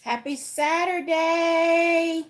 Happy Saturday.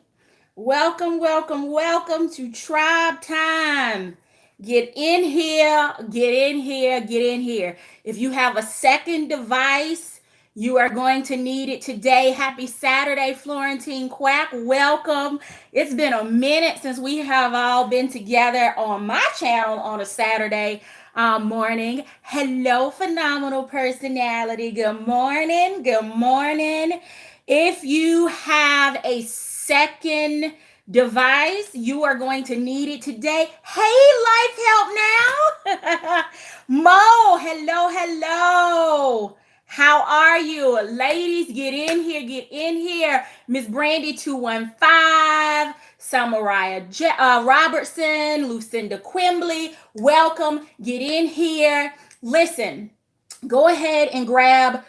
Welcome to Tribe Time. Get in here, get in here, get in here. If you have a second device, you are going to need it today. Happy Saturday, Florentine Quack. Welcome. It's been a minute since we have all been together on my channel on a Saturday morning. Hello, phenomenal personality. Good morning. Good morning. If you have a second device, you are going to need it today. Hey, Life Help Now. Mo, hello. How are you? Ladies, get in here, get in here. Miss Brandy 215, Samaria Robertson, Lucinda Quimbley, welcome. Get in here. Listen, go ahead and grab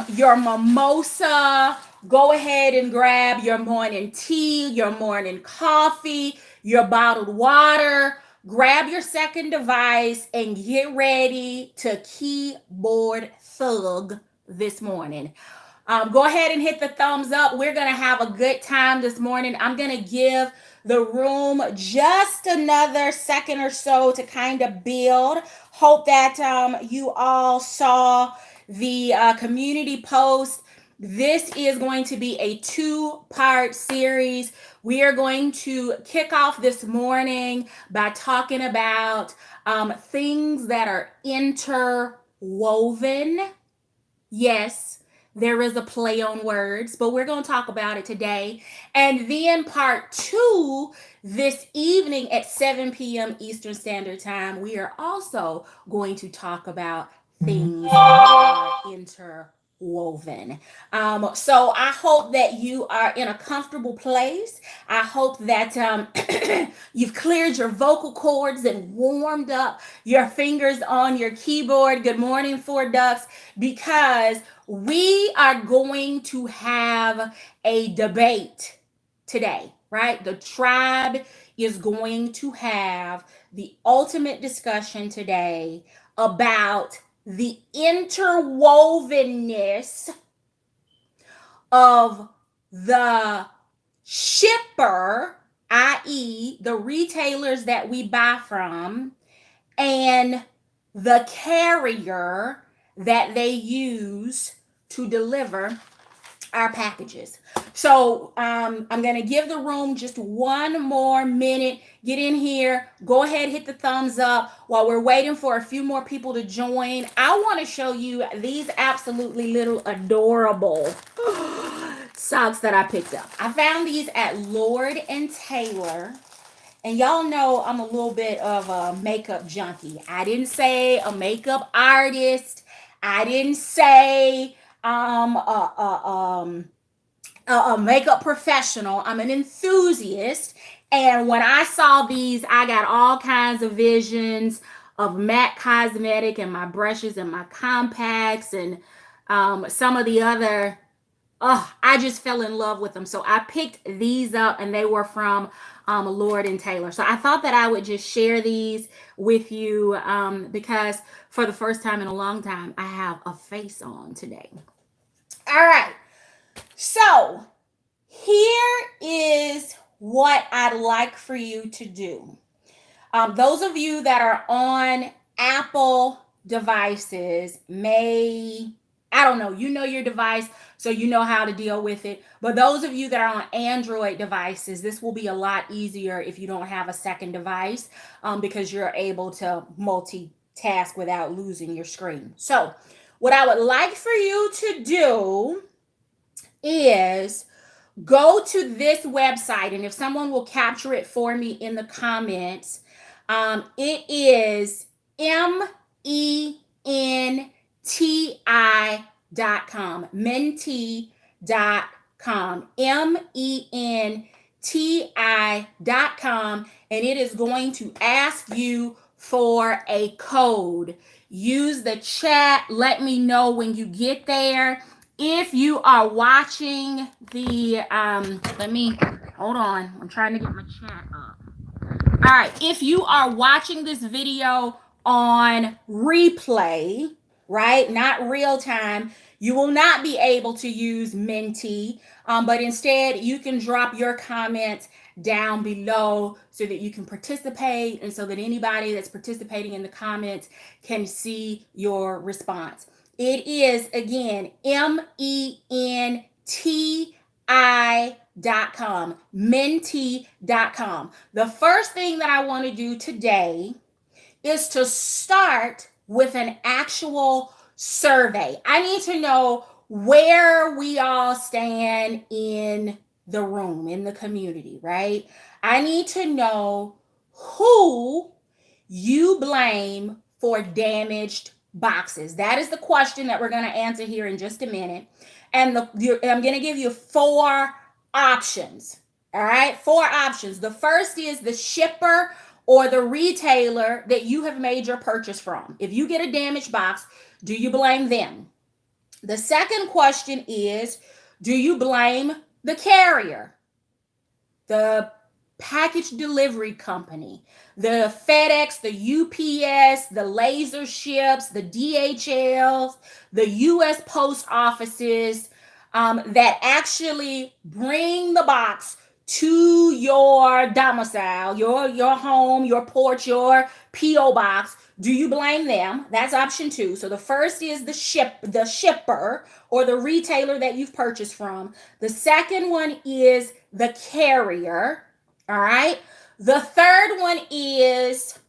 your mimosa. Go ahead and grab your morning tea, your morning coffee, your bottled water. Grab your second device and get ready to keyboard thug this morning. Go ahead and hit the thumbs up. We're going to have a good time this morning. I'm going to give the room just another second or so to kind of build. Hope that you all saw the community post. This is going to be a two-part series. We are going to kick off this morning by talking about things that are interwoven. Yes, there is a play on words, but we're going to talk about it today. And then part two, this evening at 7 p.m. Eastern Standard Time, we are also going to talk about things that are interwoven. So I hope that you are in a comfortable place. I hope that you've cleared your vocal cords and warmed up your fingers on your keyboard. Good morning, Four Ducks, because we are going to have a debate today, right? The tribe is going to have the ultimate discussion today about the interwovenness of the shipper, i.e., the retailers that we buy from, and the carrier that they use to deliver our packages. So I'm going to give the room just one more minute. Get in here. Go ahead, hit the thumbs up while we're waiting for a few more people to join. I want to show you these absolutely little adorable socks that I picked up. I found these at Lord and Taylor. And y'all know I'm a little bit of a makeup junkie. I didn't say a makeup artist. I didn't say a makeup professional. I'm an enthusiast. And when I saw these, I got all kinds of visions of MAC Cosmetic and my brushes and my compacts and some of the other. I just fell in love with them. So I picked these up, and they were from Lord and Taylor. So I thought that I would just share these with you because for the first time in a long time, I have a face on today. All right. So here is what I'd like for you to do. Those of you that are on Apple devices I don't know, you know your device, so you know how to deal with it. But those of you that are on Android devices, this will be a lot easier if you don't have a second device because you're able to multitask without losing your screen. So what I would like for you to do is go to this website, and if someone will capture it for me in the comments, it is menti.com, menti.com, menti.com, and it is going to ask you for a code. Use the chat. Let me know when you get there. If you are watching the, hold on. I'm trying to get my chat up. All right. If you are watching this video on replay, right? Not real time, You will not be able to use Menti, but instead you can drop your comments down below so that you can participate and so that anybody that's participating in the comments can see your response. It is again menti.com, menti.com. The first thing that I want to do today is to start with an actual survey. I need to know where we all stand in the room, in the community, right? I need to know who you blame for damaged boxes. That is the question that we're going to answer here in just a minute. And I'm going to give you 4 options. All right, 4 options. The first is the shipper or the retailer that you have made your purchase from. If you get a damaged box, do you blame them? The second question is, do you blame the carrier, the package delivery company, the FedEx, the UPS, the laser ships, the DHLs, the US post offices that actually bring the box to your domicile, your home, your porch, your PO box? Do you blame them? That's option 2. So the first is the shipper or the retailer that you've purchased from. The second one is the carrier. All right. The third one is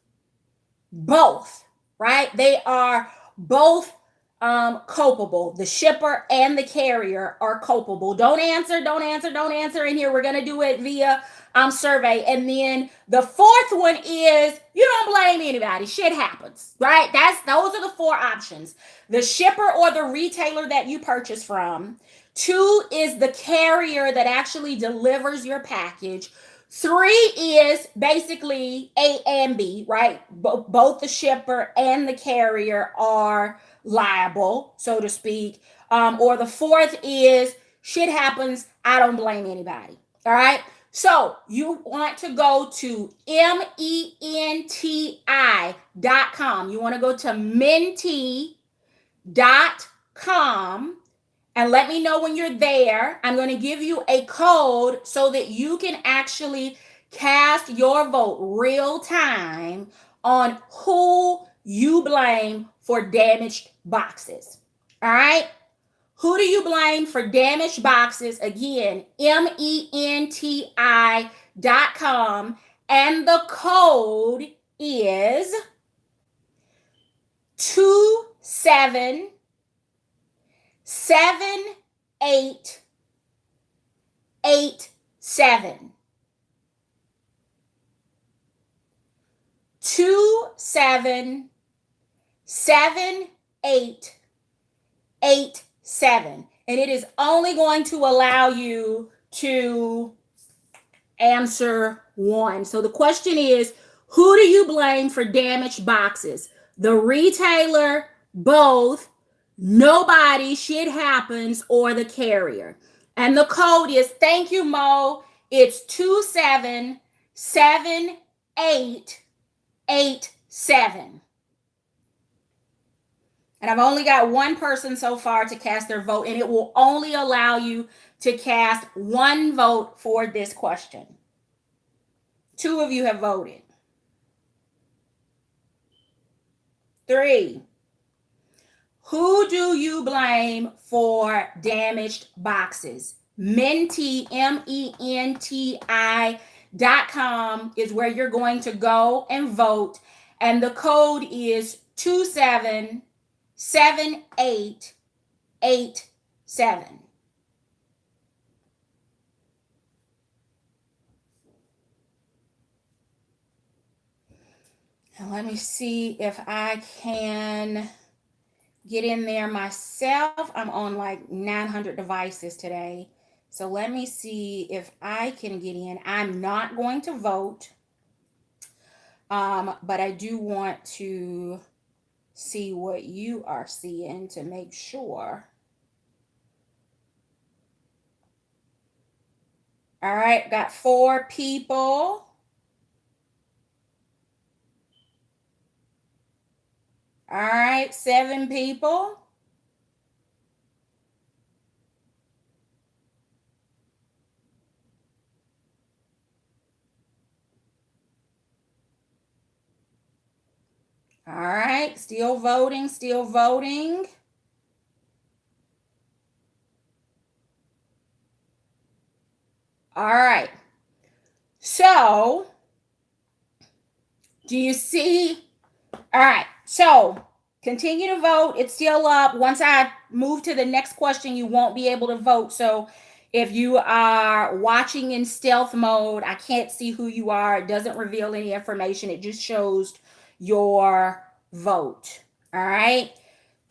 both, right? They are both culpable. The shipper and the carrier are culpable. Don't answer in here. We're going to do it via survey. And then the fourth one is you don't blame anybody. Shit happens, right? Those are the 4 options. The shipper or the retailer that you purchase from. 2 is the carrier that actually delivers your package. 3 is basically A and B, right? Both the shipper and the carrier are liable, so to speak. Or the 4th is shit happens. I don't blame anybody. All right. So you want to go to menti.com. You want to go to menti.com. And let me know when you're there. I'm going to give you a code so that you can actually cast your vote real time on who you blame for damaged boxes. All right? Who do you blame for damaged boxes? Again, menti.com. And the code is 2787. 277887. And it is only going to allow you to answer 1. So the question is, who do you blame for damaged boxes? The retailer, both, nobody, shit happens, or the carrier. And the code is, thank you, Mo, it's 277887. And I've only got 1 person so far to cast their vote, and it will only allow you to cast 1 vote for this question. 2 of you have voted. 3. Who do you blame for damaged boxes? Menti, menti.com is where you're going to go and vote. And the code is 277887. And let me see if I can get in there myself. I'm on like 900 devices today. So let me see if I can get in. I'm not going to vote, but I do want to see what you are seeing to make sure. All right, got 4 people. All right, 7 people. All right, still voting, still voting. All right. So, do you see? All right. So, continue to vote. It's still up. Once I move to the next question, you won't be able to vote. So, if you are watching in stealth mode, I can't see who you are. It doesn't reveal any information. It just shows your vote. All right.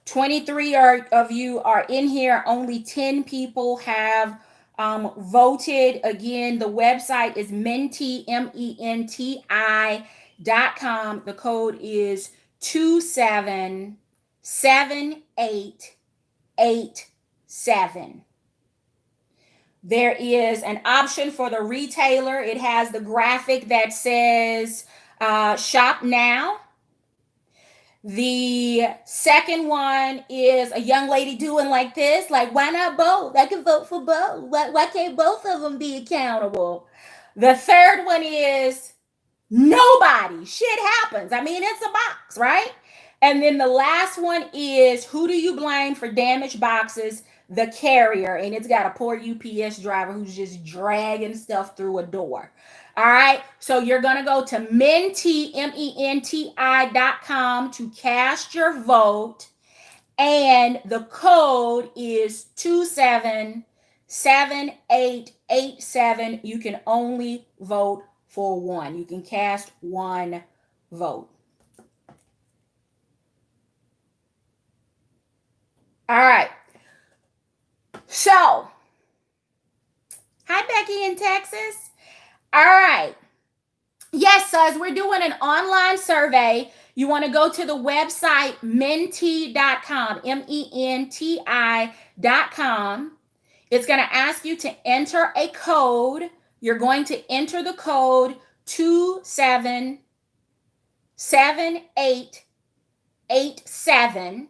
23 of you are in here. Only 10 people have voted. Again, the website is menti, menti.com. The code is 277887. There is an option for the retailer. It has the graphic that says shop now. The second one is a young lady doing like this, like, why not both? I can vote for both. Why can't both of them be accountable? The third one is nobody. Shit happens. I mean, it's a box, right? And then the last one is, who do you blame for damaged boxes? The carrier. And it's got a poor UPS driver who's just dragging stuff through a door. All right. So you're going to go to menti.com to cast your vote. And the code is 277887. You can only vote for one. You can cast one vote. All right. So, hi, Becky in Texas. All right. Yes, so as we're doing an online survey, you want to go to the website menti.com, menti.com. It's going to ask you to enter a code. You're going to enter the code 277887.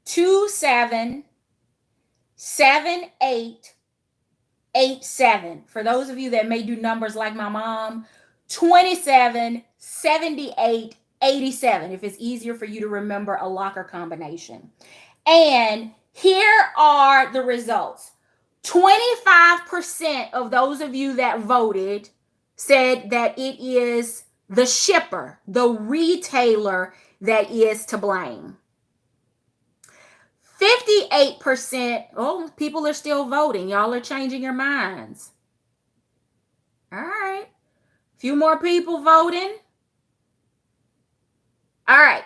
277887. For those of you that may do numbers like my mom, 277887. If it's easier for you to remember a locker combination. And here are the results. 25% of those of you that voted said that it is the shipper, the retailer, that is to blame. 58%, oh, people are still voting. Y'all are changing your minds. All right. A few more people voting. All right.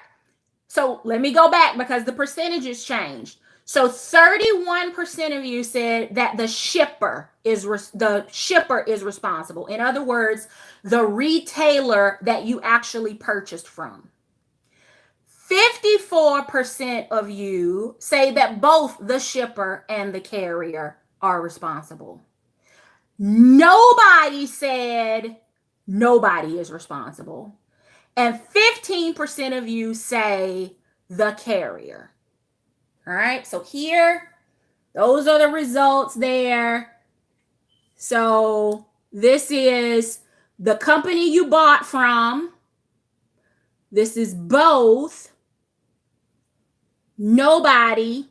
So let me go back because the percentages changed. So 31% of you said that the shipper is responsible. In other words, the retailer that you actually purchased from. 54% of you say that both the shipper and the carrier are responsible. Nobody said nobody is responsible. And 15% of you say the carrier. All right, so here, those are the results there. So this is the company you bought from. This is both nobody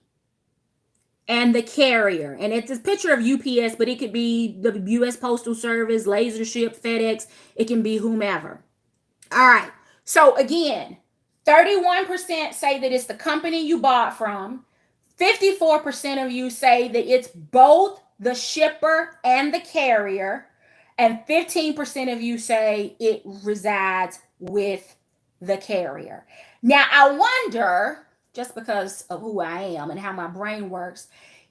and the carrier. And it's a picture of UPS, but it could be the U.S. Postal Service, LaserShip, FedEx. It can be whomever. All right. So again, 31% say that it's the company you bought from. 54% of you say that it's both the shipper and the carrier. And 15% of you say it resides with the carrier. Now, I wonder, just because of who I am and how my brain works,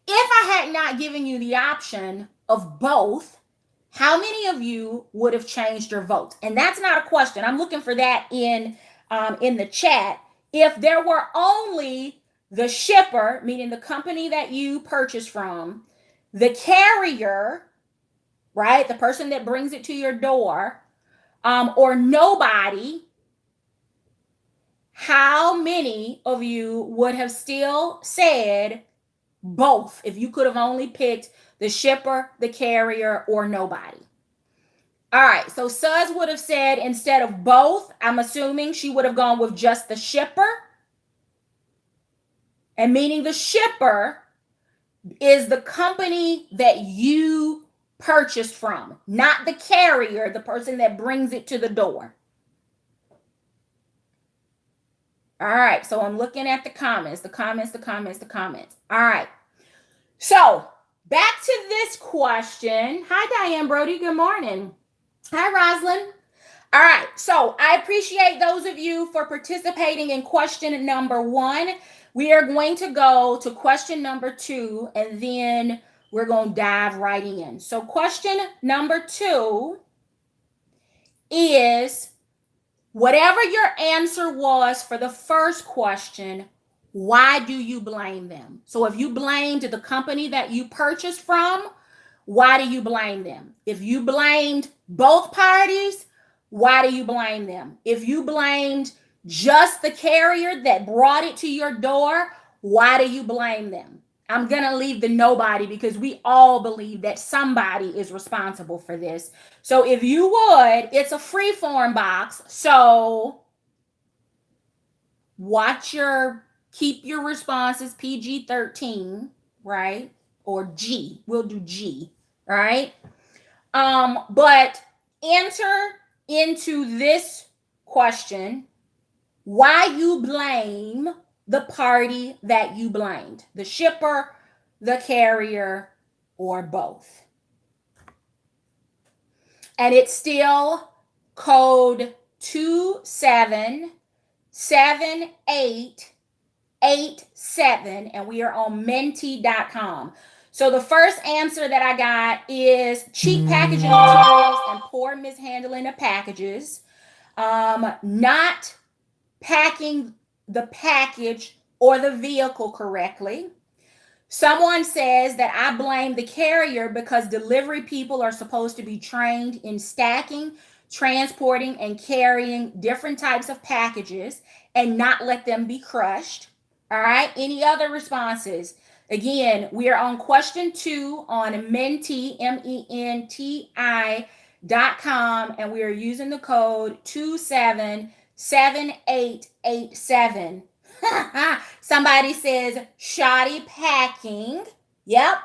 if I had not given you the option of both, how many of you would have changed your vote? And that's not a question. I'm looking for that in the chat. If there were only the shipper, meaning the company that you purchased from, the carrier, right, the person that brings it to your door, or nobody, how many of you would have still said both if you could have only picked the shipper, the carrier, or nobody? All right, so Suz would have said instead of both, I'm assuming she would have gone with just the shipper. And meaning the shipper is the company that you purchased from, not the carrier, the person that brings it to the door. All right, so I'm looking at the comments. All right, so back to this question. Hi, Diane Brody. Good morning. Hi, Roslyn. All right, so I appreciate those of you for participating in question number 1. We are going to go to question number 2, and then we're going to dive right in. So question number 2 is, whatever your answer was for the first question, why do you blame them? So if you blamed the company that you purchased from, why do you blame them? If you blamed both parties, why do you blame them? If you blamed just the carrier that brought it to your door, why do you blame them? I'm going to leave the nobody because we all believe that somebody is responsible for this. So if you would, it's a free form box. So keep your responses PG-13, right? Or G. We'll do G, right? But enter into this question why you blame the party that you blamed, the shipper, the carrier, or both. And it's still code 277887, and we are on menti.com. So the first answer that I got is cheap packaging materials and poor mishandling of packages, not packing the package or the vehicle correctly. Someone says that I blame the carrier because delivery people are supposed to be trained in stacking, transporting, and carrying different types of packages and not let them be crushed. All right. Any other responses? Again, we are on question 2 on Menti, MENTI.com, and we are using the code 277887. Somebody says shoddy packing. Yep.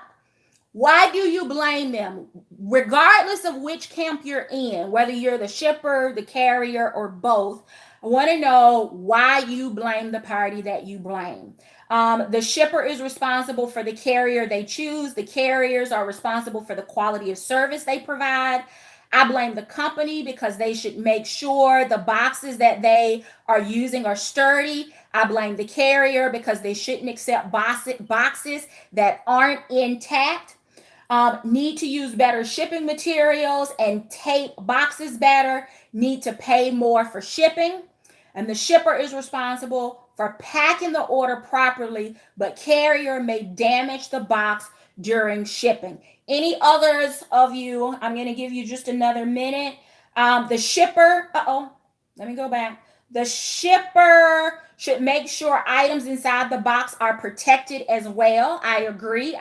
Why do you blame them? Regardless of which camp you're in, whether you're the shipper, the carrier, or both, I want to know why you blame the party that you blame. The shipper is responsible for the carrier they choose. The carriers are responsible for the quality of service they provide. I blame the company because they should make sure the boxes that they are using are sturdy. I blame the carrier because they shouldn't accept boxes that aren't intact. Need to use better shipping materials and tape boxes better. Need to pay more for shipping. And the shipper is responsible for packing the order properly, but carrier may damage the box during shipping. Any others of you? I'm going to give you just another minute. The shipper, let me go back. The shipper should make sure items inside the box are protected as well. I agree.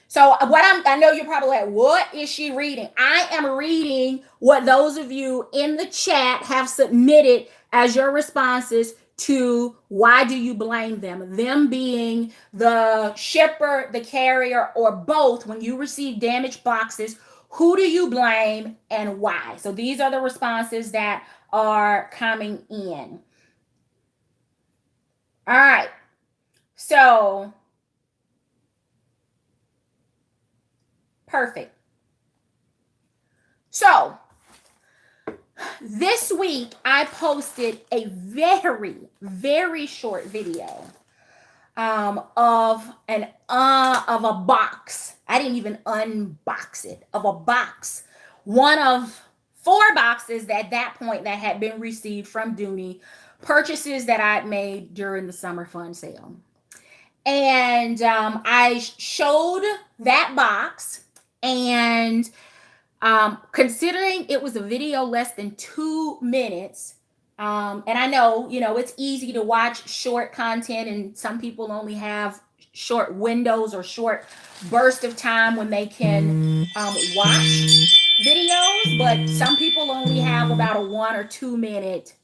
So I know you're probably like, what is she reading? I am reading what those of you in the chat have submitted as your responses to why do you blame them? Them being the shipper, the carrier, or both. When you receive damaged boxes, who do you blame and why? So these are the responses that are coming in. All right. So perfect. So this week I posted a very, very short video of a box. I didn't even unbox it, of a box. One of 4 boxes at that point that had been received from Dooney, purchases that I'd made during the summer fun sale. And I showed that box, and considering it was a video less than 2 minutes, and I know, it's easy to watch short content, and some people only have short windows or short bursts of time when they can watch. videos, but some people only have about a 1 or 2 minute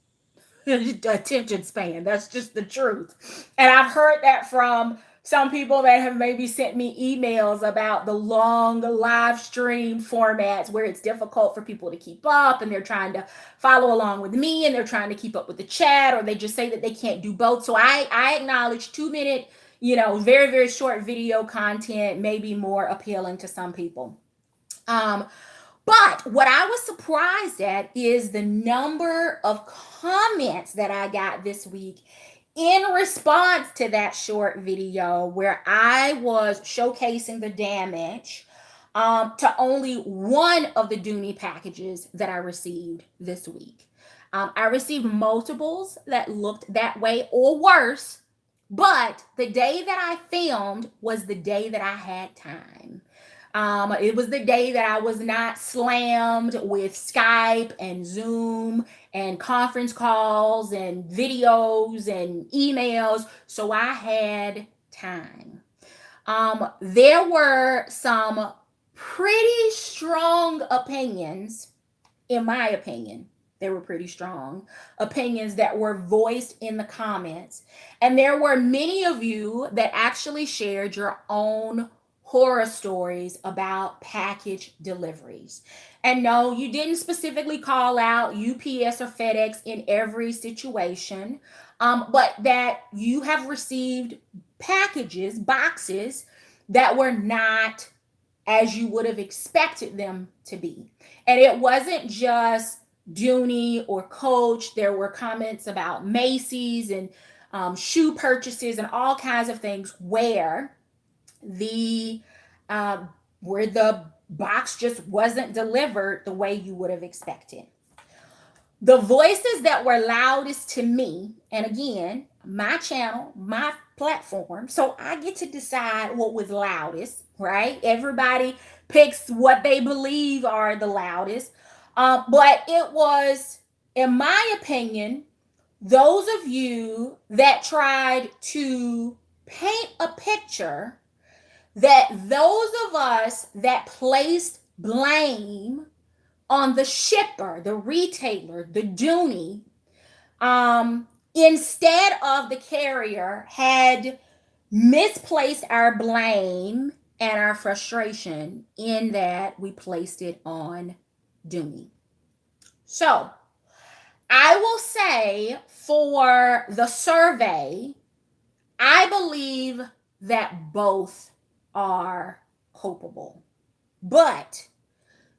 attention span. That's just the truth. And I've heard that from some people that have maybe sent me emails about the long live stream formats where it's difficult for people to keep up and they're trying to follow along with me and they're trying to keep up with the chat, or they just say that they can't do both. So I acknowledge 2 minute, very, very short video content may be more appealing to some people. Um, but what I was surprised at is the number of comments that I got this week in response to that short video where I was showcasing the damage to only one of the Dooney packages that I received this week. I received multiples that looked that way or worse, but the day that I filmed was the day that I had time. It was the day that I was not slammed with Skype and Zoom and conference calls and videos and emails. So I had time. There were some pretty strong opinions, in my opinion. They were pretty strong opinions that were voiced in the comments. And there were many of you that actually shared your own horror stories about package deliveries. And no, you didn't specifically call out UPS or FedEx in every situation, but that you have received packages, boxes that were not as you would have expected them to be. And it wasn't just Dooney or Coach. There were comments about Macy's and shoe purchases and all kinds of things the where the box just wasn't delivered the way you would have expected. The voices that were loudest to me, and again, my channel, my platform, so I get to decide what was loudest, right? Everybody picks what they believe are the loudest. But it was, in my opinion, those of you that tried to paint a picture that those of us that placed blame on the shipper, the retailer, the Dooney, instead of the carrier, had misplaced our blame and our frustration in that we placed it on Dooney. So I will say for the survey, I believe that both are culpable. But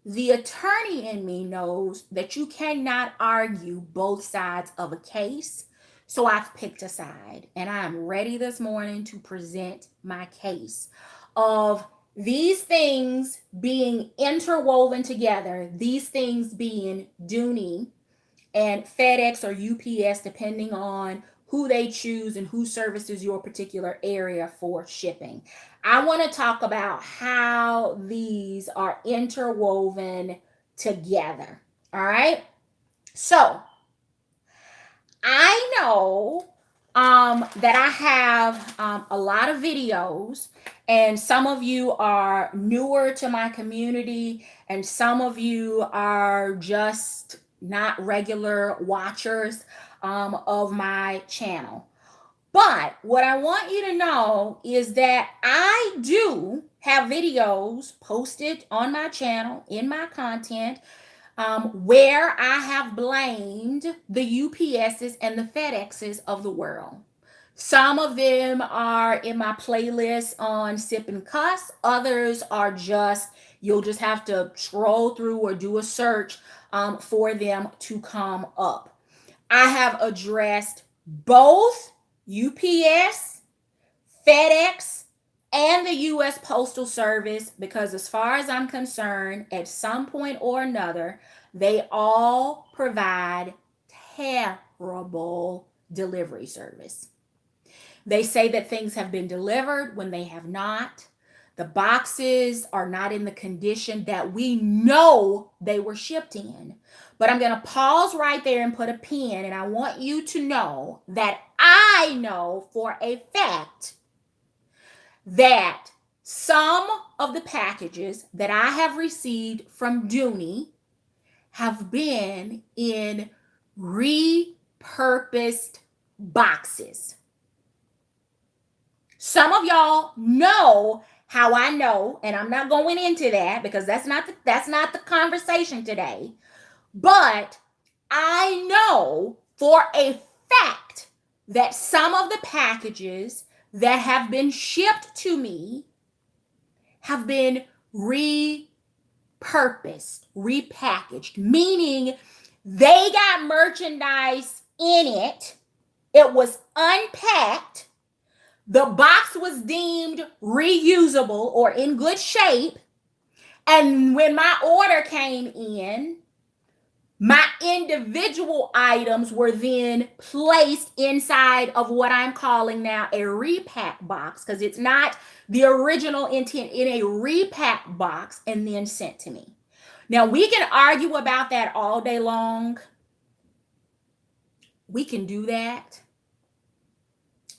the attorney in me knows that you cannot argue both sides of a case. So I've picked a side, and I am ready this morning to present my case of these things being interwoven together, these things being Dooney and FedEx or UPS, depending on who they choose and who services your particular area for shipping. I want to talk about how these are interwoven together. All right. So I know that I have a lot of videos, and some of you are newer to my community, and some of you are just not regular watchers of my channel. But what I want you to know is that I do have videos posted on my channel in my content where I have blamed the UPSs and the FedExes of the world. Some of them are in my playlist on Sip and Cuss. Others are just, you'll just have to scroll through or do a search for them to come up. I have addressed both UPS, FedEx, and the U.S. Postal Service because as far as I'm concerned, at some point or another, they all provide terrible delivery service. They say that things have been delivered when they have not. The boxes are not in the condition that we know they were shipped in. But I'm going to pause right there and put a pin, and I want you to know that I know for a fact that Some of the packages that I have received from Dooney have been in repurposed boxes. Some of y'all know how I know, and I'm not going into that because that's not the conversation today. But I know for a fact that some of the packages that have been shipped to me have been repurposed, repackaged, meaning they got merchandise in it. It was unpacked. The box was deemed reusable or in good shape. And when my order came in, my individual items were then placed inside of what I'm calling now a repack box, because it's not the original intent, in a repack box, and then sent to me. Now, we can argue about that all day long. We can do that.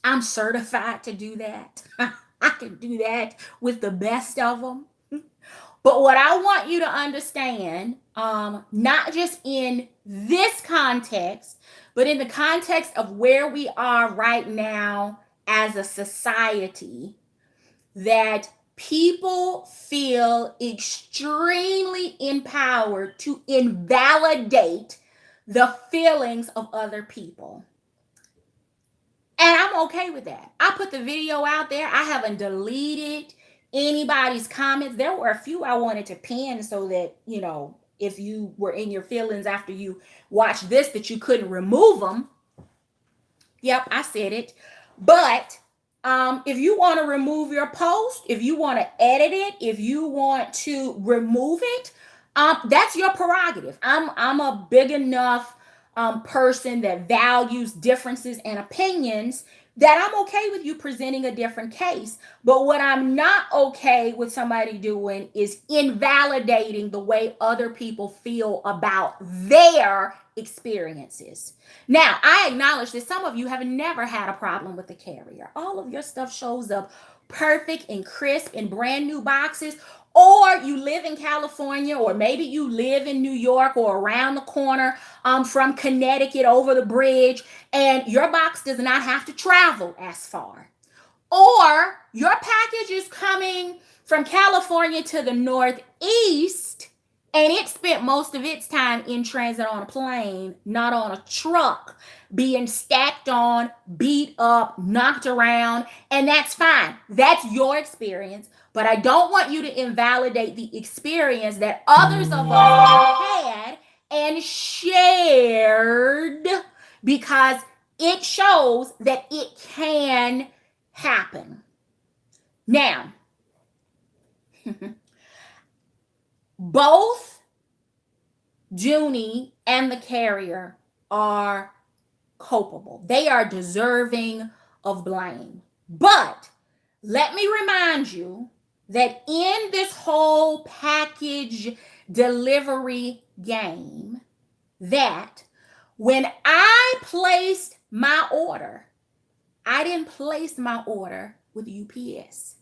I'm certified to do that. I can do that with the best of them. But what I want you to understand, not just in this context, but in the context of where we are right now as a society, that people feel extremely empowered to invalidate the feelings of other people. And I'm okay with that. I put the video out there. I haven't deleted anybody's comments. There were a few I wanted to pin so that, you know, if you were in your feelings after you watched this, that you couldn't remove them. Yep, I said it. But if you want to remove your post, if you want to edit it, if you want to remove it, that's your prerogative. I'm a big enough person that values differences and opinions that I'm okay with you presenting a different case. But what I'm not okay with somebody doing is invalidating the way other people feel about their experiences. Now, I acknowledge that some of you have never had a problem with the carrier. All of your stuff shows up perfect and crisp in brand new boxes. Or you live in California, or maybe you live in New York or around the corner from Connecticut over the bridge, and your box does not have to travel as far. Or your package is coming from California to the Northeast, and it spent most of its time in transit on a plane, not on a truck, being stacked on, beat up, knocked around, and that's fine. That's your experience. But I don't want you to invalidate the experience that others of us have had and shared, because it shows that it can happen. Now, both Dooney and the carrier are culpable. They are deserving of blame. But let me remind you that in this whole package delivery game, that when I placed my order, I didn't place my order with UPS.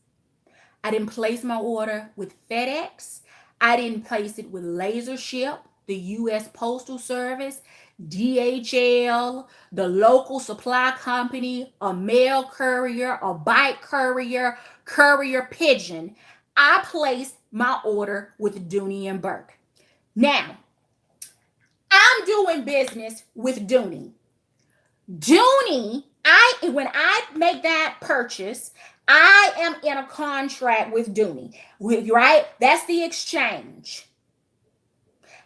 I didn't place my order with FedEx. I didn't place it with LaserShip, the U.S. Postal Service, DHL, the local supply company, a mail courier, a bike courier, courier pigeon. I placed my order with Dooney and Burke. Now, I'm doing business with Dooney. Dooney, when I make that purchase, I am in a contract with Dooney, right? That's the exchange.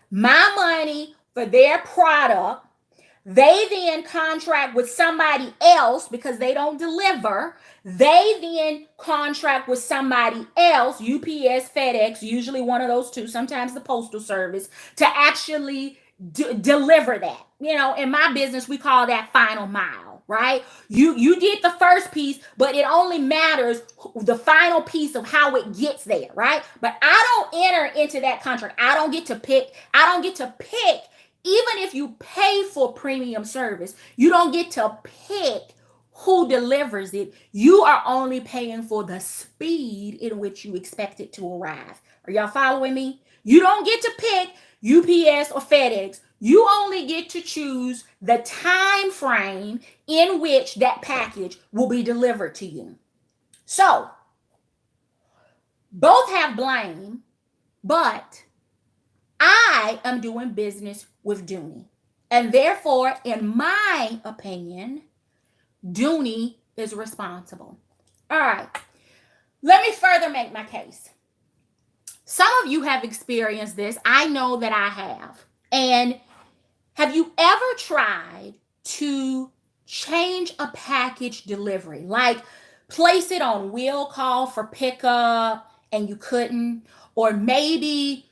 My money for their product, they then contract with somebody else because they don't deliver. They then contract with somebody else, UPS, FedEx, usually one of those two, sometimes the Postal Service, to actually deliver that. You know, in my business, we call that final mile, right? You did the first piece, but it only matters the final piece of how it gets there, right? But I don't enter into that contract. I don't get to pick. Even if you pay for premium service, you don't get to pick who delivers it. You are only paying for the speed in which you expect it to arrive. Are y'all following me? You don't get to pick UPS or FedEx. You only get to choose the time frame in which that package will be delivered to you. So, both have blame, but I am doing business with Dooney. And therefore, in my opinion, Dooney is responsible. All right, let me further make my case. Some of you have experienced this. I know that I have. And have you ever tried to change a package delivery? Like place it on will call for pickup and you couldn't? Or maybe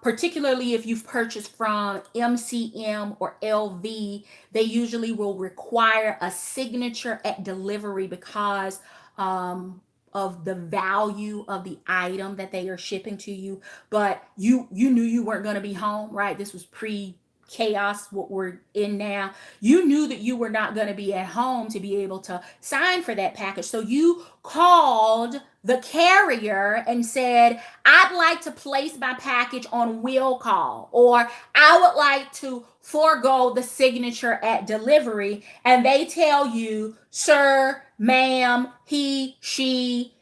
particularly if you've purchased from MCM or LV, they usually will require a signature at delivery because of the value of the item that they are shipping to you. But you knew you weren't going to be home, right? This was pre-chaos, what we're in now. You knew that you were not going to be at home to be able to sign for that package. So you called the carrier and said, I'd like to place my package on will call, or I would like to forego the signature at delivery. And they tell you, sir, ma'am, he, she,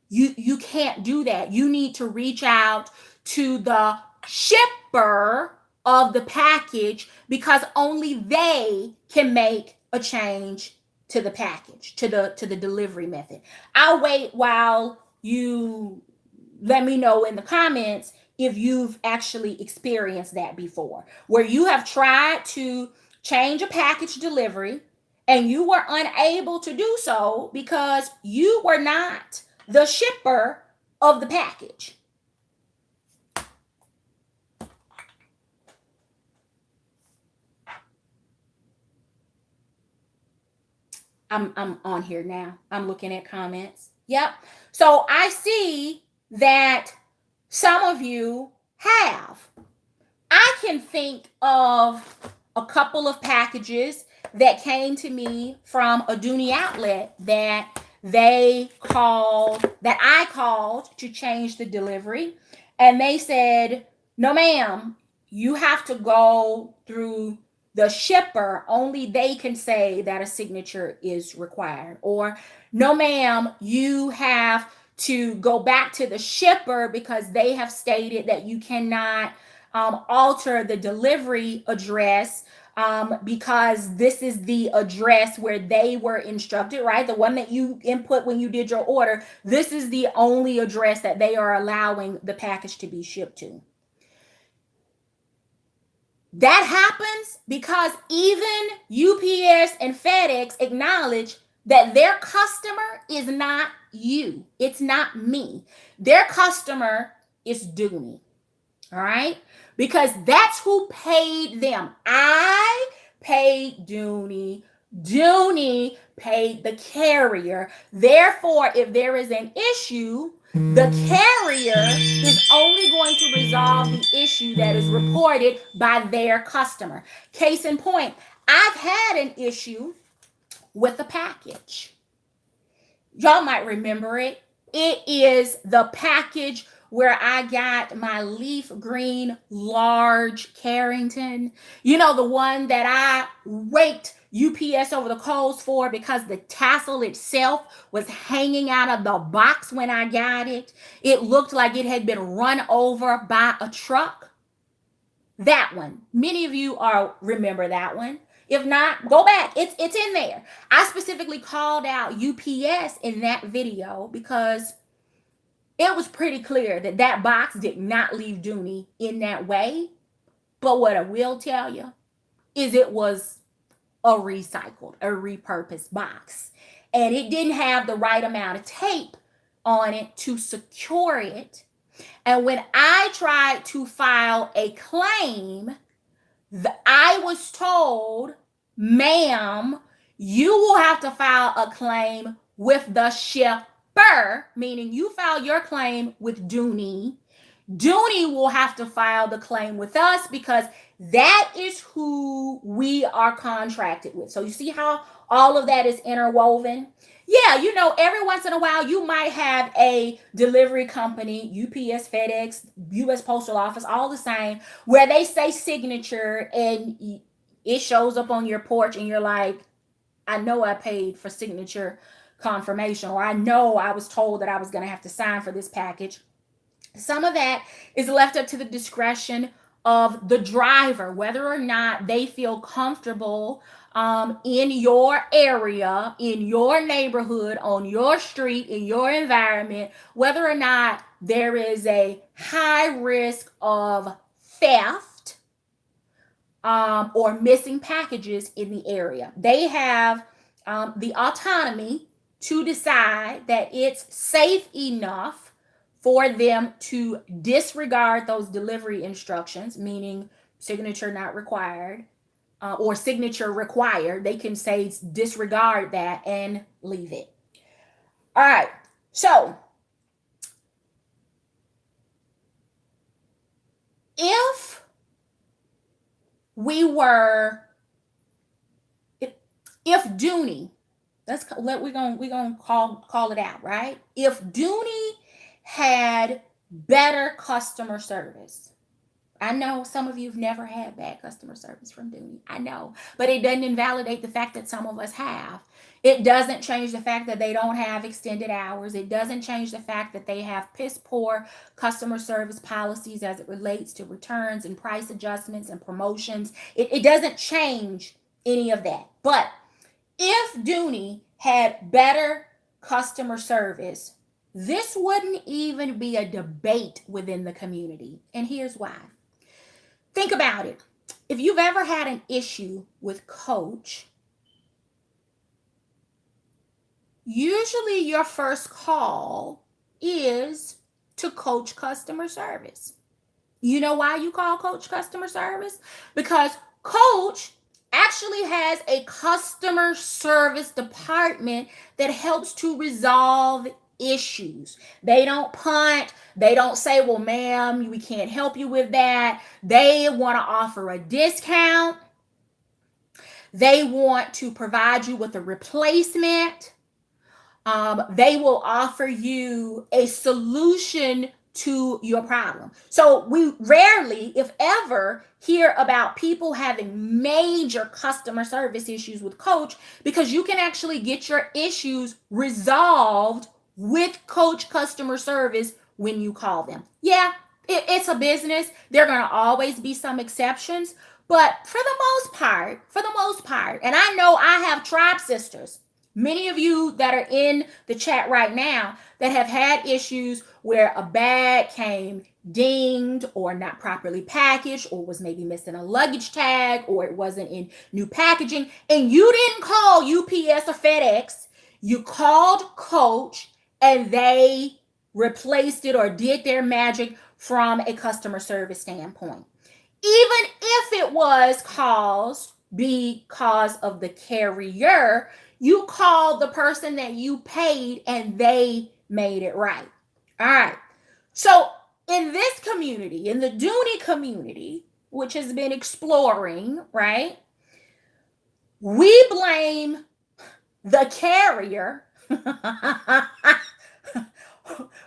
you can't do that. You need to reach out to the shipper of the package because only they can make a change to the package, to the delivery method. I'll wait while you let me know in the comments if you've actually experienced that before, where you have tried to change a package delivery and you were unable to do so because you were not the shipper of the package. I'm on here now. I'm looking at comments. Yep. So I see that some of you have. I can think of a couple of packages that came to me from a Dooney outlet that I called to change the delivery. And they said, no, ma'am, you have to go through the shipper. Only they can say that a signature is required. Or, no, ma'am, you have to go back to the shipper because they have stated that you cannot alter the delivery address because this is the address where they were instructed, right? The one that you input when you did your order. This is the only address that they are allowing the package to be shipped to. That happens because even UPS and FedEx acknowledge that their customer is not you. It's not me. Their customer is Dooney. All right? Because that's who paid them. I paid Dooney. Dooney paid the carrier. Therefore, if there is an issue, the carrier is only going to resolve the issue that is reported by their customer. Case in point, I've had an issue with a package. Y'all might remember it. It is the package where I got my leaf green large Carrington. You know, the one that I raked UPS over the coals for because the tassel itself was hanging out of the box when I got it. It looked like it had been run over by a truck. That one. Many of you remember that one. If not, go back. It's in there. I specifically called out UPS in that video because it was pretty clear that that box did not leave Dooney in that way. But what I will tell you is it was a repurposed box. And it didn't have the right amount of tape on it to secure it. And when I tried to file a claim, I was told, ma'am, you will have to file a claim with the shipper, meaning you file your claim with Dooney. Dooney will have to file the claim with us because that is who we are contracted with. So you see how all of that is interwoven? Yeah, every once in a while you might have a delivery company, UPS, FedEx, US Postal Office, all the same, where they say signature and it shows up on your porch and you're like, I know I paid for signature confirmation, or I know I was told that I was going to have to sign for this package. Some of that is left up to the discretion of the driver, whether or not they feel comfortable in your area, in your neighborhood, on your street, in your environment, whether or not there is a high risk of theft or missing packages in the area. They have the autonomy to decide that it's safe enough for them to disregard those delivery instructions, meaning signature not required, or signature required. They can say disregard that and leave it. All right. So if Dooney, we're gonna call it out, right? If Dooney had better customer service, I know some of you have never had bad customer service from Dooney. I know, but it doesn't invalidate the fact that some of us have. It doesn't change the fact that they don't have extended hours. It doesn't change the fact that they have piss poor customer service policies as it relates to returns and price adjustments and promotions. It doesn't change any of that. But if Dooney had better customer service, this wouldn't even be a debate within the community. And here's why. Think about it. If you've ever had an issue with Coach, usually your first call is to Coach customer service. You know why you call Coach customer service? Because Coach actually has a customer service department that helps to resolve issues. They don't punt. They don't say, well, ma'am, we can't help you with that. They want to offer a discount. They want to provide you with a replacement. They will offer you a solution to your problem. So we rarely, if ever, hear about people having major customer service issues with Coach, because you can actually get your issues resolved with Coach customer service when you call them. Yeah, it's a business. There are going to always be some exceptions, but for the most part, and I know I have tribe sisters, many of you that are in the chat right now that have had issues where a bag came dinged or not properly packaged, or was maybe missing a luggage tag, or it wasn't in new packaging, and you didn't call UPS or FedEx, you called Coach and they replaced it or did their magic from a customer service standpoint. Even if it was caused because of the carrier, you called the person that you paid and they made it right. All right. So in this community, in the Dooney community, which has been exploring, right, we blame the carrier.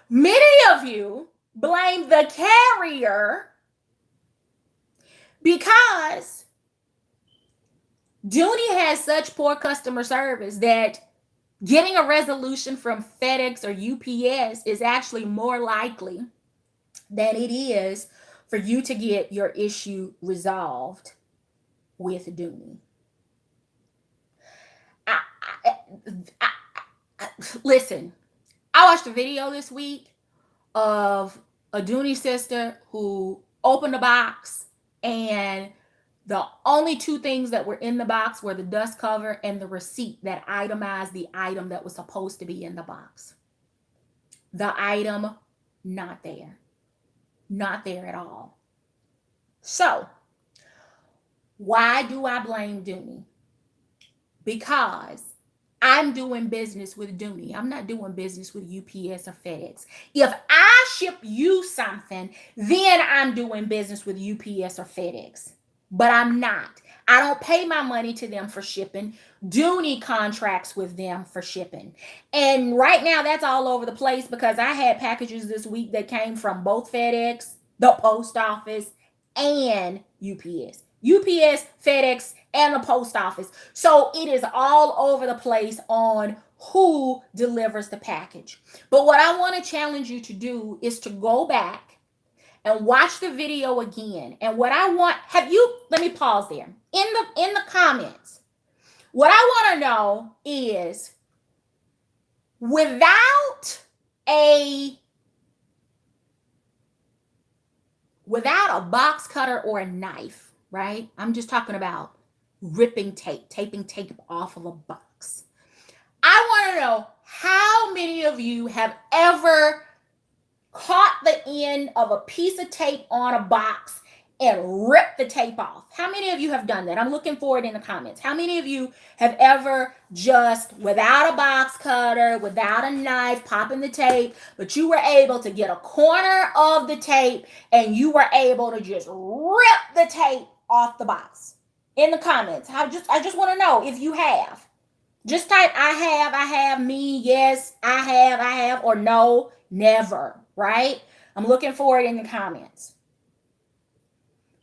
Many of you blame the carrier because Dooney has such poor customer service that getting a resolution from FedEx or UPS is actually more likely than it is for you to get your issue resolved with Dooney. Listen, I watched a video this week of a Dooney sister who opened a box, and the only two things that were in the box were the dust cover and the receipt that itemized the item that was supposed to be in the box. The item, not there. Not there at all. So, why do I blame Dooney? Because I'm doing business with Dooney. I'm not doing business with UPS or FedEx. If I ship you something, then I'm doing business with UPS or FedEx. But I'm not. I don't pay my money to them for shipping. Dooney contracts with them for shipping. And right now, that's all over the place because I had packages this week that came from both FedEx, the post office, and UPS. UPS, FedEx, and the post office. So it is all over the place on who delivers the package. But what I want to challenge you to do is to go back and watch the video again. And what I want, let me pause there. In the comments, what I want to know is without a box cutter or a knife, right? I'm just talking about ripping tape, taping tape off of a box. I want to know how many of you have ever caught the end of a piece of tape on a box and ripped the tape off. How many of you have done that? I'm looking for it in the comments. How many of you have ever just, without a box cutter, without a knife, popping the tape, but you were able to get a corner of the tape and you were able to just rip the tape off the box? In the comments. I just want to know if you have. Just type I have, me, yes, I have, or no, never, right? I'm looking for it in the comments.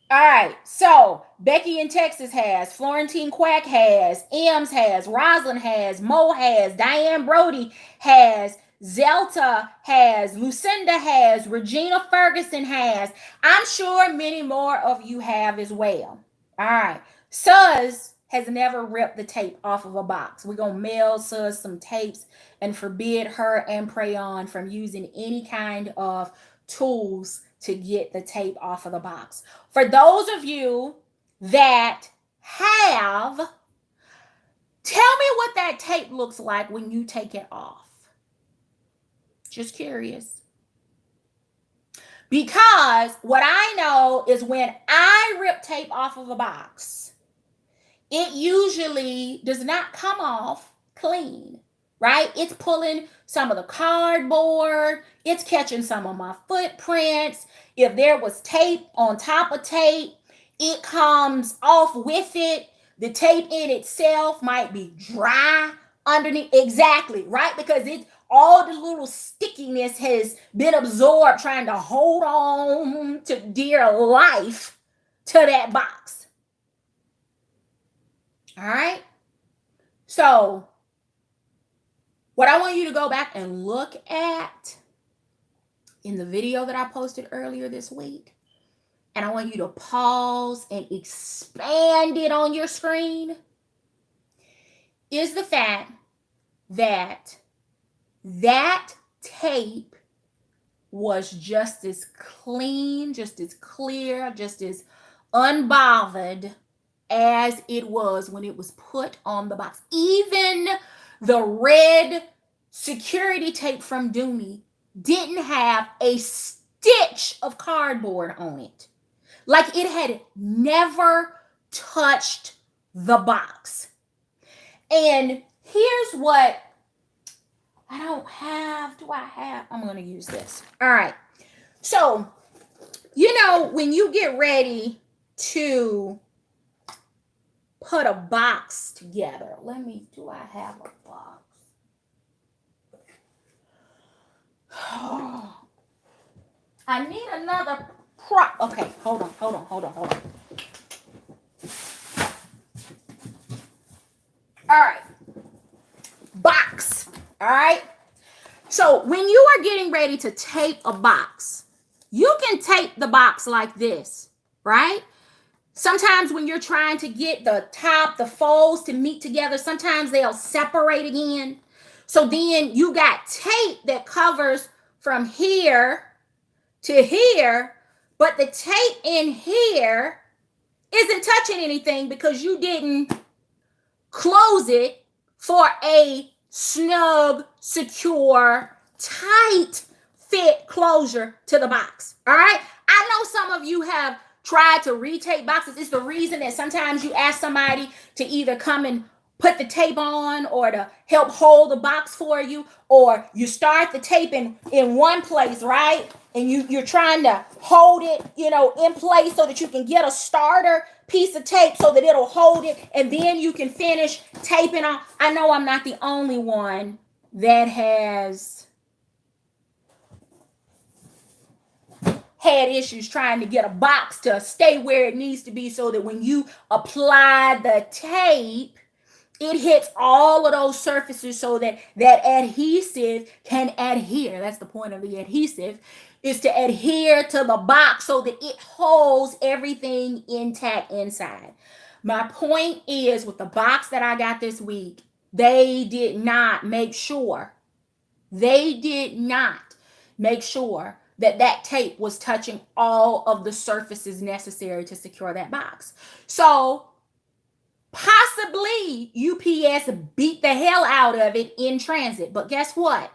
All right, so Becky in Texas has, Florentine Quack has, Ems has, Rosalind has, Mo has, Diane Brody has, Zelta has, Lucinda has, Regina Ferguson has. I'm sure many more of you have as well. All right, Suz has never ripped the tape off of a box. We're going to mail Suz some tapes and forbid her and Prayon from using any kind of tools to get the tape off of the box. For those of you that have, tell me what that tape looks like when you take it off. Just curious. Because what I know is when I rip tape off of a box, it usually does not come off clean, right? It's pulling some of the cardboard. It's catching some of my footprints. If there was tape on top of tape, it comes off with it. The tape in itself might be dry underneath. Exactly, right? Because it's all the little stickiness has been absorbed trying to hold on to dear life to that box. All right. So what I want you to go back and look at in the video that I posted earlier this week, and I want you to pause and expand it on your screen, is the fact that that tape was just as clean, just as clear, just as unbothered as it was when it was put on the box. Even the red security tape from Dooney didn't have a stitch of cardboard on it. Like it had never touched the box. And here's what I don't have. Do I have? I'm going to use this. All right. So, when you get ready to put a box together, do I have a box? I need another prop. Okay, hold on. All right. Box. All right. So when you are getting ready to tape a box, you can tape the box like this, right? Sometimes when you're trying to get the folds to meet together, sometimes they'll separate again. So then you got tape that covers from here to here, but the tape in here isn't touching anything because you didn't close it for a snug, secure, tight fit closure to the box. All right. I know some of you have tried to retape boxes. It's the reason that sometimes you ask somebody to either come and put the tape on or to help hold the box for you, or you start the tape in one place, right? And you're trying to hold it, in place so that you can get a starter piece of tape so that it'll hold it, and then you can finish taping on. I know I'm not the only one that has had issues trying to get a box to stay where it needs to be so that when you apply the tape, it hits all of those surfaces so that that adhesive can adhere. That's the point of the adhesive, is to adhere to the box so that it holds everything intact inside. My point is, with the box that I got this week, they did not make sure that that tape was touching all of the surfaces necessary to secure that box. So possibly UPS beat the hell out of it in transit. But guess what?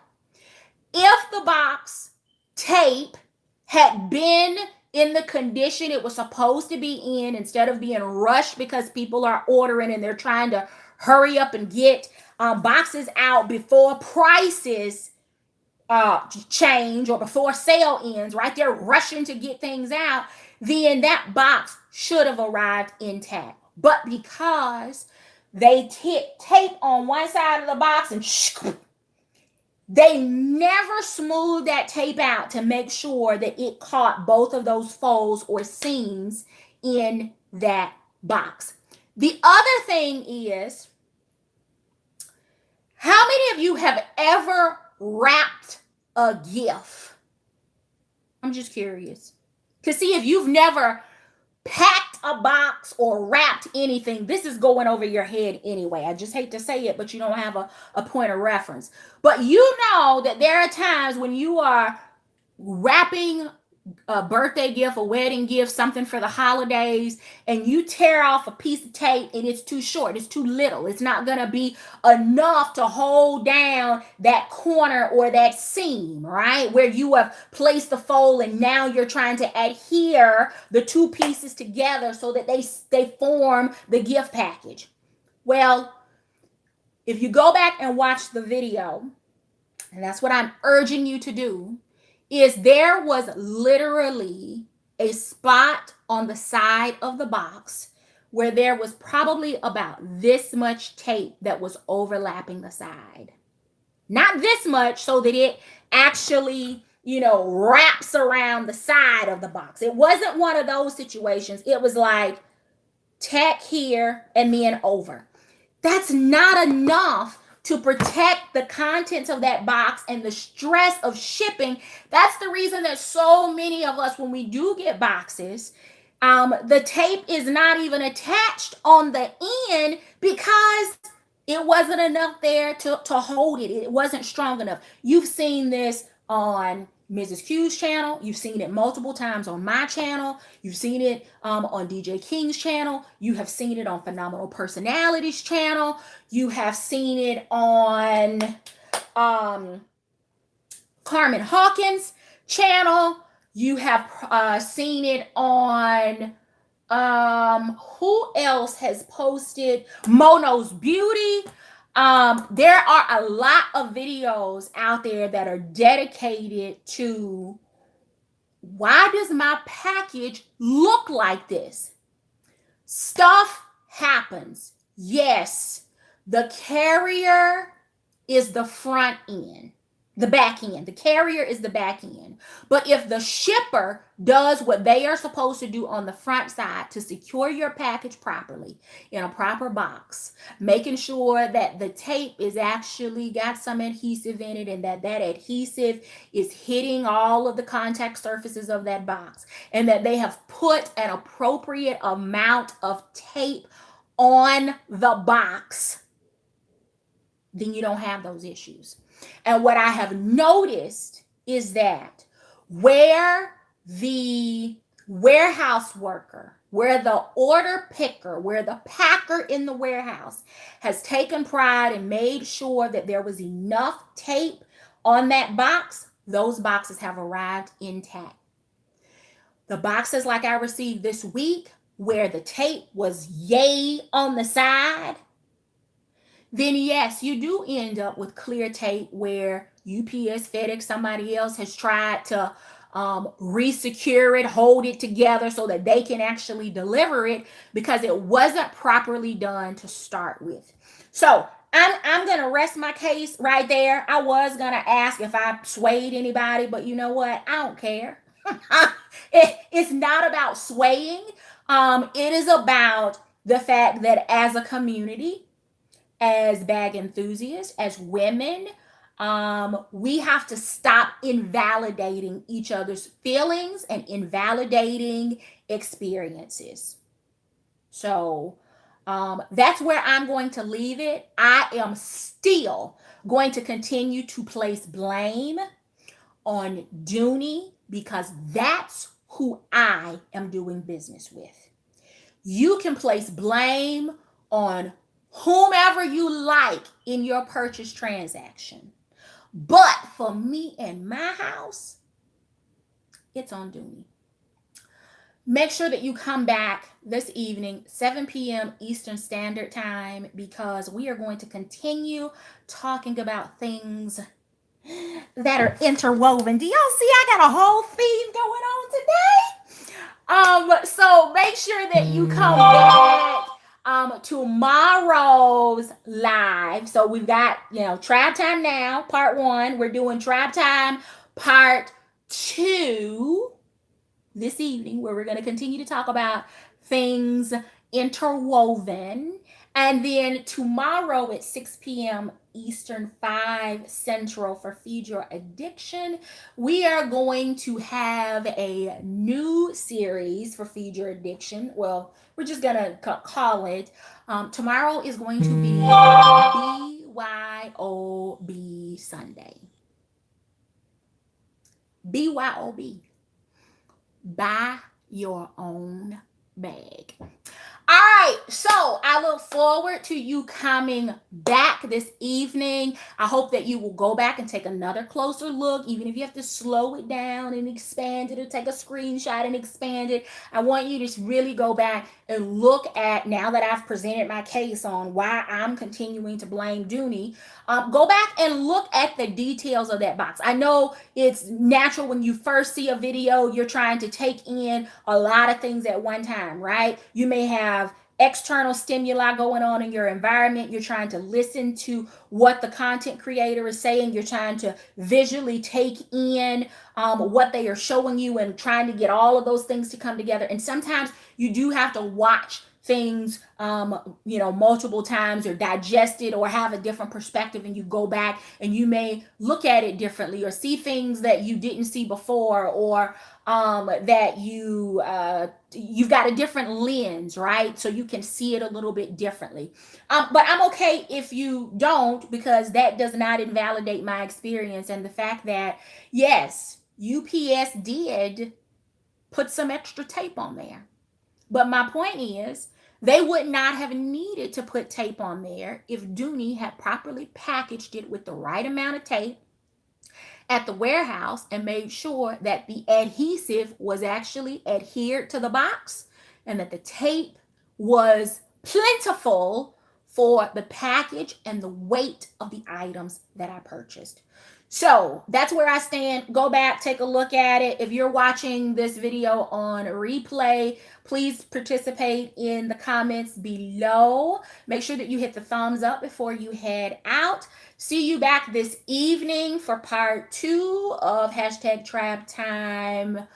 If the box tape had been in the condition it was supposed to be in, instead of being rushed because people are ordering and they're trying to hurry up and get boxes out before prices change or before sale ends, right? They're rushing to get things out. Then that box should have arrived intact. But because they tape on one side of the box and they never smoothed that tape out to make sure that it caught both of those folds or seams in that box. The other thing is, how many of you have ever wrapped a gift? I'm just curious to see if you've never packed a box or wrapped anything. This is going over your head anyway. I just hate to say it, but you don't have a point of reference. But you know that there are times when you are wrapping a birthday gift, a wedding gift, something for the holidays, and you tear off a piece of tape and it's too short, it's too little, it's not going to be enough to hold down that corner or that seam, right? Where you have placed the fold and now you're trying to adhere the two pieces together so that they form the gift package. Well, if you go back and watch the video, and that's what I'm urging you to do, is there was literally a spot on the side of the box where there was probably about this much tape that was overlapping the side. Not this much so that it actually, wraps around the side of the box. It wasn't one of those situations. It was like tack here and then over. That's not enough to protect the contents of that box and the stress of shipping. That's the reason that so many of us, when we do get boxes, the tape is not even attached on the end because it wasn't enough there to hold it. It wasn't strong enough. You've seen this on Mrs. Q's channel. You've seen it multiple times on my channel. You've seen it on DJ King's channel. You have seen it on Phenomenal Personalities channel. You have seen it on Carmen Hawkins channel. You have seen it on who else has posted? Mono's Beauty. There are a lot of videos out there that are dedicated to, why does my package look like this? Stuff happens. Yes, the carrier is the front end, the back end. The carrier is the back end. But if the shipper does what they are supposed to do on the front side to secure your package properly in a proper box, making sure that the tape is actually got some adhesive in it and that adhesive is hitting all of the contact surfaces of that box, and that they have put an appropriate amount of tape on the box, then you don't have those issues. And what I have noticed is that where the warehouse worker, where the order picker, where the packer in the warehouse has taken pride and made sure that there was enough tape on that box, those boxes have arrived intact. The boxes like I received this week, where the tape was yay on the side, then yes, you do end up with clear tape where UPS, FedEx, somebody else has tried to resecure it, hold it together so that they can actually deliver it because it wasn't properly done to start with. So I'm gonna rest my case right there. I was gonna ask if I swayed anybody, but you know what? I don't care. It's not about swaying. It is about the fact that as a community, as bag enthusiasts, as women, we have to stop invalidating each other's feelings and invalidating experiences. So that's where I'm going to leave it. I am still going to continue to place blame on Dooney because that's who I am doing business with. You can place blame on whomever you like in your purchase transaction. But for me and my house, it's on Dooney. Make sure that you come back this evening, 7 p.m. Eastern Standard Time, because we are going to continue talking about things that are interwoven. Do y'all see I got a whole theme going on today? So make sure that you come back tomorrow's live. So we've got, Tribe Time Now, part 1. We're doing Tribe Time part 2 this evening, where we're going to continue to talk about things interwoven. And then tomorrow at 6 p.m. Eastern, 5 Central for Feed Your Addiction, we are going to have a new series for Feed Your Addiction. Well, we're just going to call it. Tomorrow is going to be BYOB Sunday. BYOB. Buy your own bag. All right, so I look forward to you coming back this evening. I hope that you will go back and take another closer look, even if you have to slow it down and expand it or take a screenshot and expand it. I want you to really go back and look at, now that I've presented my case on why I'm continuing to blame Dooney, go back and look at the details of that box. I know it's natural when you first see a video, you're trying to take in a lot of things at one time, right? You may have external stimuli going on in your environment. You're trying to listen to what the content creator is saying. You're trying to visually take in what they are showing you and trying to get all of those things to come together. And sometimes you do have to watch things multiple times or digest it or have a different perspective, and you go back and you may look at it differently or see things that you didn't see before, or that you've got a different lens, right? So you can see it a little bit differently. But I'm okay if you don't, because that does not invalidate my experience and the fact that, yes, UPS did put some extra tape on there. But my point is, they would not have needed to put tape on there if Dooney had properly packaged it with the right amount of tape at the warehouse and made sure that the adhesive was actually adhered to the box and that the tape was plentiful for the package and the weight of the items that I purchased. So that's where I stand. Go back, take a look at it. If you're watching this video on replay, please participate in the comments below. Make sure that you hit the thumbs up before you head out. See you back this evening for part 2 of #Tribe Time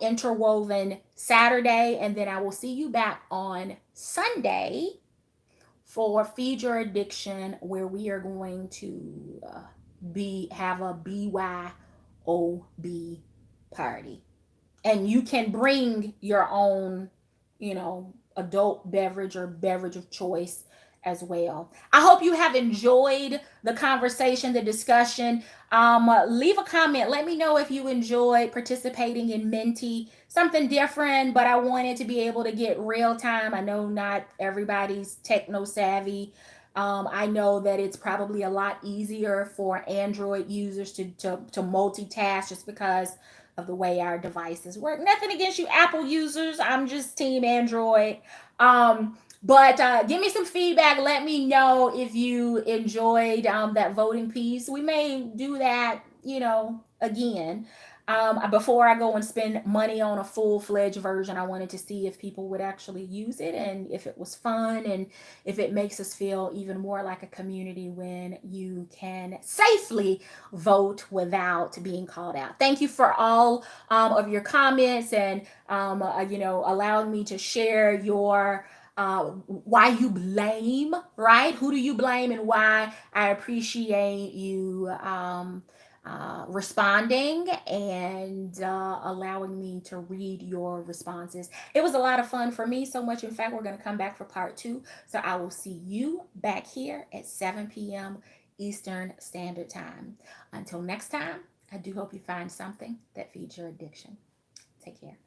Interwoven Saturday. And then I will see you back on Sunday for Feed Your Addiction, where we are going to have a BYOB party. And you can bring your own, adult beverage or beverage of choice as well. I hope you have enjoyed the conversation, the discussion. Leave a comment. Let me know if you enjoyed participating in Menti. Something different, but I wanted to be able to get real time. I know not everybody's techno savvy. I know that it's probably a lot easier for Android users to multitask just because of the way our devices work. Nothing against you Apple users. I'm just team Android. But give me some feedback. Let me know if you enjoyed that voting piece. We may do that, again. Before I go and spend money on a full-fledged version, I wanted to see if people would actually use it and if it was fun and if it makes us feel even more like a community when you can safely vote without being called out. Thank you for all of your comments and allowing me to share your why you blame, right? Who do you blame and why? I appreciate you responding and allowing me to read your responses. It was a lot of fun for me, so much. In fact, we're going to come back for part two. So I will see you back here at 7 p.m. Eastern Standard Time. Until next time, I do hope you find something that feeds your addiction. Take care.